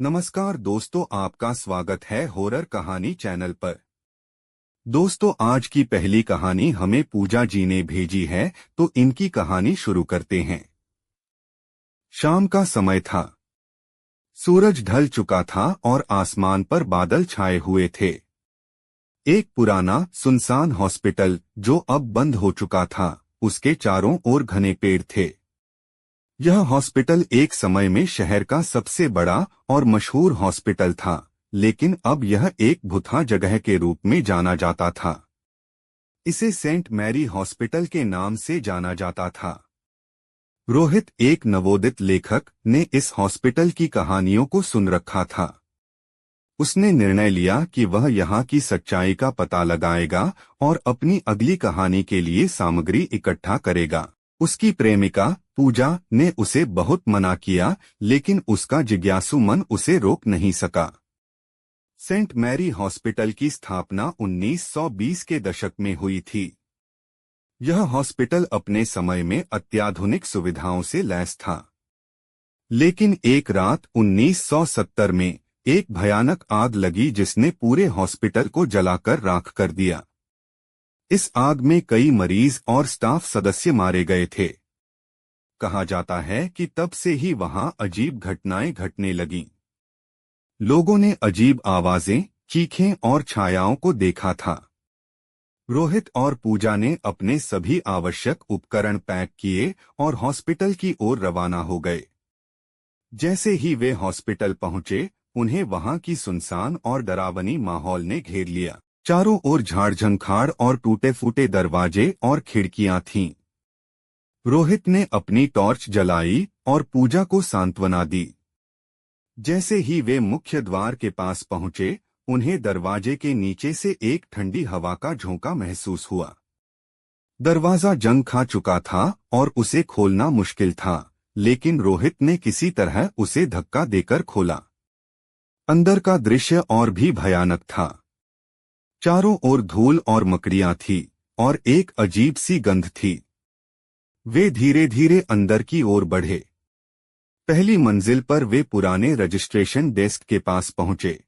नमस्कार दोस्तों, आपका स्वागत है हॉरर कहानी चैनल पर। दोस्तों, आज की पहली कहानी हमें पूजा जी ने भेजी है, तो इनकी कहानी शुरू करते हैं। शाम का समय था। सूरज ढल चुका था और आसमान पर बादल छाए हुए थे। एक पुराना सुनसान हॉस्पिटल जो अब बंद हो चुका था, उसके चारों ओर घने पेड़ थे। यह हॉस्पिटल एक समय में शहर का सबसे बड़ा और मशहूर हॉस्पिटल था, लेकिन अब यह एक भुतहा जगह के रूप में जाना जाता था। इसे सेंट मैरी हॉस्पिटल के नाम से जाना जाता था। रोहित, एक नवोदित लेखक, ने इस हॉस्पिटल की कहानियों को सुन रखा था। उसने निर्णय लिया कि वह यहाँ की सच्चाई का पता लगाएगा और अपनी अगली कहानी के लिए सामग्री इकट्ठा करेगा। उसकी प्रेमिका पूजा ने उसे बहुत मना किया, लेकिन उसका जिज्ञासु मन उसे रोक नहीं सका। सेंट मैरी हॉस्पिटल की स्थापना 1920 के दशक में हुई थी। यह हॉस्पिटल अपने समय में अत्याधुनिक सुविधाओं से लैस था। लेकिन एक रात 1970 में एक भयानक आग लगी जिसने पूरे हॉस्पिटल को जलाकर राख कर दिया। इस आग में कई मरीज और स्टाफ सदस्य मारे गए थे। कहा जाता है कि तब से ही वहां अजीब घटनाएं घटने लगीं। लोगों ने अजीब आवाजें, चीखें और छायाओं को देखा था। रोहित और पूजा ने अपने सभी आवश्यक उपकरण पैक किए और हॉस्पिटल की ओर रवाना हो गए। जैसे ही वे हॉस्पिटल पहुंचे, उन्हें वहां की सुनसान और डरावनी माहौल ने घेर लिया। चारों ओर झाड़ झंखाड़ और टूटे फूटे दरवाजे और खिड़कियां थीं। रोहित ने अपनी टॉर्च जलाई और पूजा को सांत्वना दी। जैसे ही वे मुख्य द्वार के पास पहुंचे, उन्हें दरवाजे के नीचे से एक ठंडी हवा का झोंका महसूस हुआ। दरवाजा जंग खा चुका था और उसे खोलना मुश्किल था, लेकिन रोहित ने किसी तरह उसे धक्का देकर खोला। अंदर का दृश्य और भी भयानक था। चारों ओर धूल और मकड़ियां थीं और एक अजीब सी गंध थी। वे धीरे धीरे अंदर की ओर बढ़े। पहली मंजिल पर वे पुराने रजिस्ट्रेशन डेस्क के पास पहुंचे।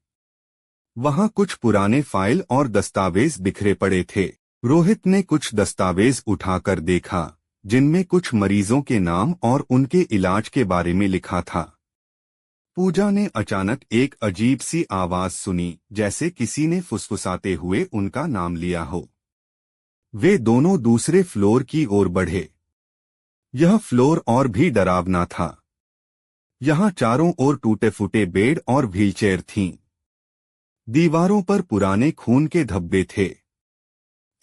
वहां कुछ पुराने फाइल और दस्तावेज बिखरे पड़े थे। रोहित ने कुछ दस्तावेज उठाकर देखा, जिनमें कुछ मरीजों के नाम और उनके इलाज के बारे में लिखा था। पूजा ने अचानक एक अजीब सी आवाज सुनी, जैसे किसी ने फुसफुसाते हुए उनका नाम लिया हो। वे दोनों दूसरे फ्लोर की ओर बढ़े। यह फ्लोर और भी डरावना था। यहाँ चारों ओर टूटे फूटे बेड और व्हीलचेयर थीं। दीवारों पर पुराने खून के धब्बे थे।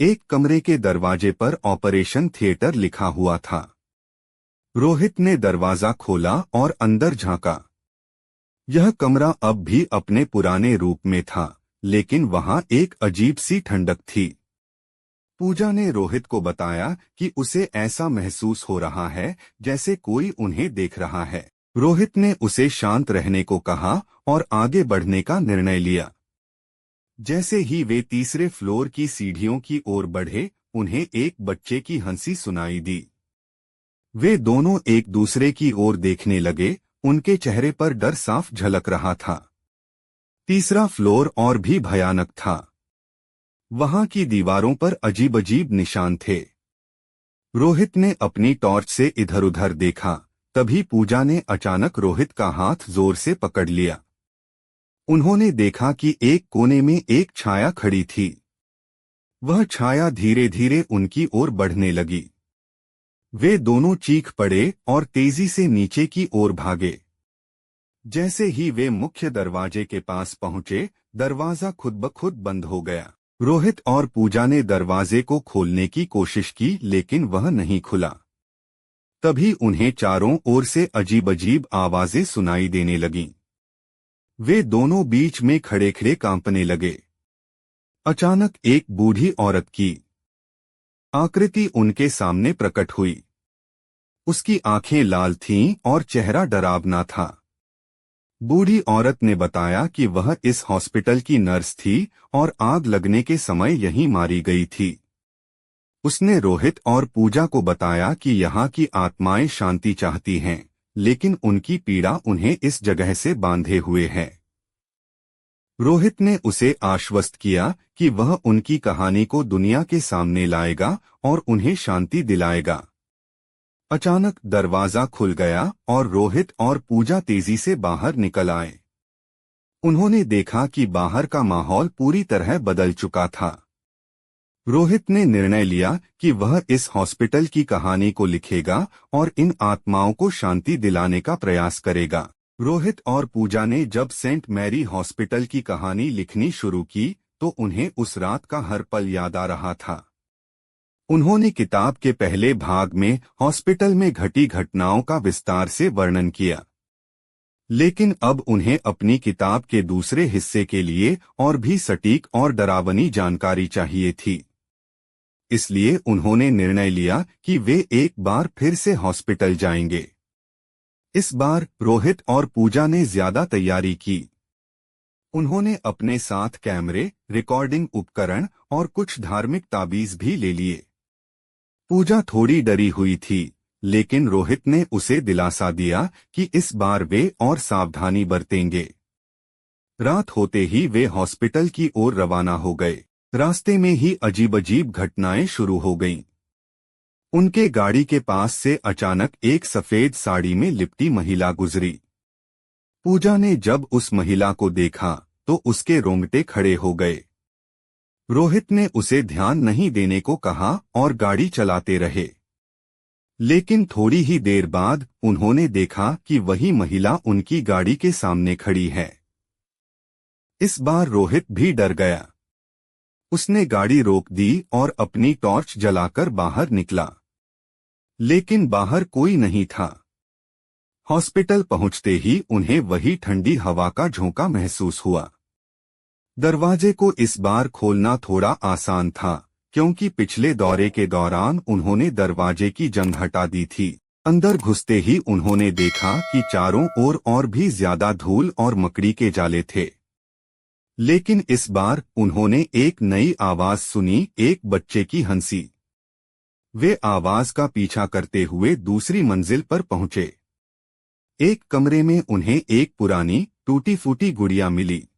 एक कमरे के दरवाजे पर ऑपरेशन थिएटर लिखा हुआ था। रोहित ने दरवाजा खोला और अंदर झांका। यह कमरा अब भी अपने पुराने रूप में था, लेकिन वहां एक अजीब सी ठंडक थी। पूजा ने रोहित को बताया कि उसे ऐसा महसूस हो रहा है जैसे कोई उन्हें देख रहा है। रोहित ने उसे शांत रहने को कहा और आगे बढ़ने का निर्णय लिया। जैसे ही वे तीसरे फ्लोर की सीढ़ियों की ओर बढ़े, उन्हें एक बच्चे की हंसी सुनाई दी। वे दोनों एक दूसरे की ओर देखने लगे। उनके चेहरे पर डर साफ झलक रहा था। तीसरा फ्लोर और भी भयानक था। वहां की दीवारों पर अजीब अजीब निशान थे। रोहित ने अपनी टॉर्च से इधर उधर देखा, तभी पूजा ने अचानक रोहित का हाथ जोर से पकड़ लिया। उन्होंने देखा कि एक कोने में एक छाया खड़ी थी। वह छाया धीरे धीरे उनकी ओर बढ़ने लगी। वे दोनों चीख पड़े और तेजी से नीचे की ओर भागे। जैसे ही वे मुख्य दरवाजे के पास पहुंचे, दरवाजा खुद ब खुद बंद हो गया। रोहित और पूजा ने दरवाजे को खोलने की कोशिश की, लेकिन वह नहीं खुला। तभी उन्हें चारों ओर से अजीब अजीब आवाजें सुनाई देने लगीं। वे दोनों बीच में खड़े खड़े कांपने लगे। अचानक एक बूढ़ी औरत की आकृति उनके सामने प्रकट हुई। उसकी आंखें लाल थीं और चेहरा डरावना था। बूढ़ी औरत ने बताया कि वह इस हॉस्पिटल की नर्स थी और आग लगने के समय यहीं मारी गई थी। उसने रोहित और पूजा को बताया कि यहाँ की आत्माएं शांति चाहती हैं, लेकिन उनकी पीड़ा उन्हें इस जगह से बांधे हुए है। रोहित ने उसे आश्वस्त किया कि वह उनकी कहानी को दुनिया के सामने लाएगा और उन्हें शांति दिलाएगा। अचानक दरवाजा खुल गया और रोहित और पूजा तेजी से बाहर निकल आए। उन्होंने देखा कि बाहर का माहौल पूरी तरह बदल चुका था। रोहित ने निर्णय लिया कि वह इस हॉस्पिटल की कहानी को लिखेगा और इन आत्माओं को शांति दिलाने का प्रयास करेगा। रोहित और पूजा ने जब सेंट मैरी हॉस्पिटल की कहानी लिखनी शुरू की तो उन्हें उस रात का हर पल याद आ रहा था। उन्होंने किताब के पहले भाग में हॉस्पिटल में घटी घटनाओं का विस्तार से वर्णन किया, लेकिन अब उन्हें अपनी किताब के दूसरे हिस्से के लिए और भी सटीक और डरावनी जानकारी चाहिए थी। इसलिए उन्होंने निर्णय लिया कि वे एक बार फिर से हॉस्पिटल जाएंगे। इस बार रोहित और पूजा ने ज्यादा तैयारी की। उन्होंने अपने साथ कैमरे, रिकॉर्डिंग उपकरण और कुछ धार्मिक ताबीज भी ले लिए। पूजा थोड़ी डरी हुई थी, लेकिन रोहित ने उसे दिलासा दिया कि इस बार वे और सावधानी बरतेंगे। रात होते ही वे हॉस्पिटल की ओर रवाना हो गए। रास्ते में ही अजीब-अजीब घटनाएं शुरू हो गईं। उनके गाड़ी के पास से अचानक एक सफेद साड़ी में लिपटी महिला गुजरी। पूजा ने जब उस महिला को देखा तो उसके रोंगटे खड़े हो गए। रोहित ने उसे ध्यान नहीं देने को कहा और गाड़ी चलाते रहे, लेकिन थोड़ी ही देर बाद उन्होंने देखा कि वही महिला उनकी गाड़ी के सामने खड़ी है। इस बार रोहित भी डर गया। उसने गाड़ी रोक दी और अपनी टॉर्च जलाकर बाहर निकला, लेकिन बाहर कोई नहीं था। हॉस्पिटल पहुंचते ही उन्हें वही ठंडी हवा का झोंका महसूस हुआ। दरवाजे को इस बार खोलना थोड़ा आसान था, क्योंकि पिछले दौरे के दौरान उन्होंने दरवाजे की जंग हटा दी थी। अंदर घुसते ही उन्होंने देखा कि चारों ओर और भी ज्यादा धूल और मकड़ी के जाले थे। लेकिन इस बार उन्होंने एक नई आवाज सुनी, एक बच्चे की हंसी। वे आवाज का पीछा करते हुए दूसरी मंजिल पर पहुंचे। एक कमरे में उन्हें एक पुरानी टूटी-फूटी गुड़िया मिली।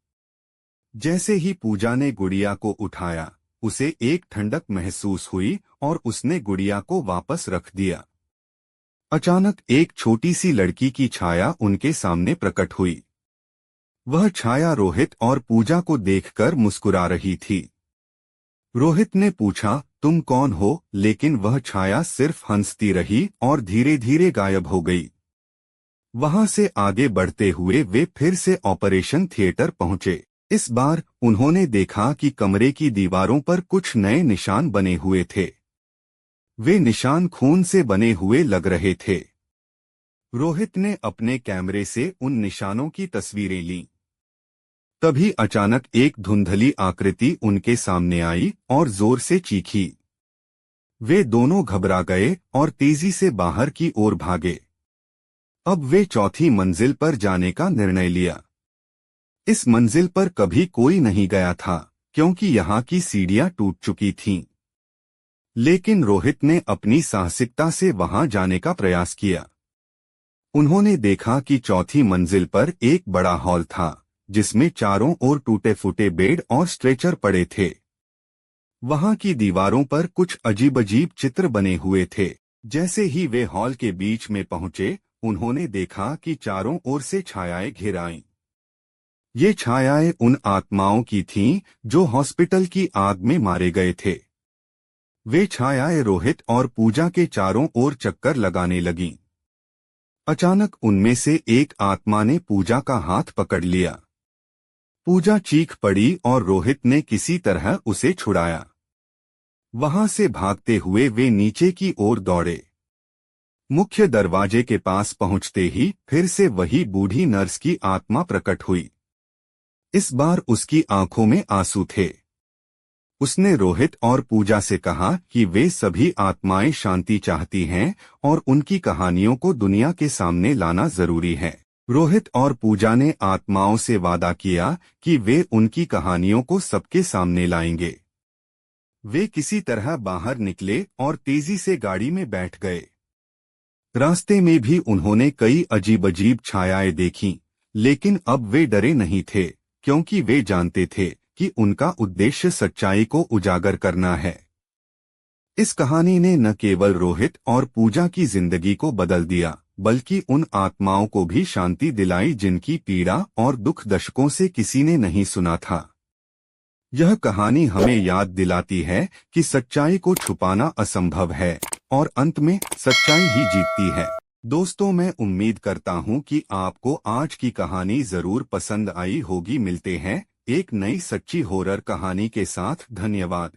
जैसे ही पूजा ने गुड़िया को उठाया, उसे एक ठंडक महसूस हुई और उसने गुड़िया को वापस रख दिया। अचानक एक छोटी सी लड़की की छाया उनके सामने प्रकट हुई। वह छाया रोहित और पूजा को देखकर मुस्कुरा रही थी। रोहित ने पूछा, तुम कौन हो? लेकिन वह छाया सिर्फ हंसती रही और धीरे धीरे गायब हो गई। वहां से आगे बढ़ते हुए वे फिर से ऑपरेशन थिएटर पहुंचे। इस बार उन्होंने देखा कि कमरे की दीवारों पर कुछ नए निशान बने हुए थे। वे निशान खून से बने हुए लग रहे थे। रोहित ने अपने कैमरे से उन निशानों की तस्वीरें लीं। तभी अचानक एक धुंधली आकृति उनके सामने आई और जोर से चीखी। वे दोनों घबरा गए और तेजी से बाहर की ओर भागे। अब वे चौथी मंजिल पर जाने का निर्णय लिया। इस मंजिल पर कभी कोई नहीं गया था, क्योंकि यहाँ की सीढ़ियां टूट चुकी थीं। लेकिन रोहित ने अपनी साहसिकता से वहां जाने का प्रयास किया। उन्होंने देखा कि चौथी मंजिल पर एक बड़ा हॉल था, जिसमें चारों ओर टूटे-फूटे बेड और स्ट्रेचर पड़े थे। वहां की दीवारों पर कुछ अजीब-अजीब चित्र बने हुए थे। जैसे ही वे हॉल के बीच में पहुंचे, उन्होंने देखा कि चारों ओर से छायाएं घिर आईं। ये छायाएं उन आत्माओं की थीं जो हॉस्पिटल की आग में मारे गए थे। वे छायाएं रोहित और पूजा के चारों ओर चक्कर लगाने लगीं। अचानक उनमें से एक आत्मा ने पूजा का हाथ पकड़ लिया। पूजा चीख पड़ी और रोहित ने किसी तरह उसे छुड़ाया। वहां से भागते हुए वे नीचे की ओर दौड़े। मुख्य दरवाजे के पास पहुंचते ही फिर से वही बूढ़ी नर्स की आत्मा प्रकट हुई। इस बार उसकी आंखों में आंसू थे। उसने रोहित और पूजा से कहा कि वे सभी आत्माएं शांति चाहती हैं और उनकी कहानियों को दुनिया के सामने लाना जरूरी है। रोहित और पूजा ने आत्माओं से वादा किया कि वे उनकी कहानियों को सबके सामने लाएंगे। वे किसी तरह बाहर निकले और तेजी से गाड़ी में बैठ गए। रास्ते में भी उन्होंने कई अजीब अजीब छायाएं देखीं, लेकिन अब वे डरे नहीं थे, क्योंकि वे जानते थे कि उनका उद्देश्य सच्चाई को उजागर करना है। इस कहानी ने न केवल रोहित और पूजा की जिंदगी को बदल दिया, बल्कि उन आत्माओं को भी शांति दिलाई जिनकी पीड़ा और दुख दशकों से किसी ने नहीं सुना था। यह कहानी हमें याद दिलाती है कि सच्चाई को छुपाना असंभव है और अंत में सच्चाई ही जीतती है। दोस्तों, मैं उम्मीद करता हूं कि आपको आज की कहानी जरूर पसंद आई होगी। मिलते हैं एक नई सच्ची हॉरर कहानी के साथ। धन्यवाद।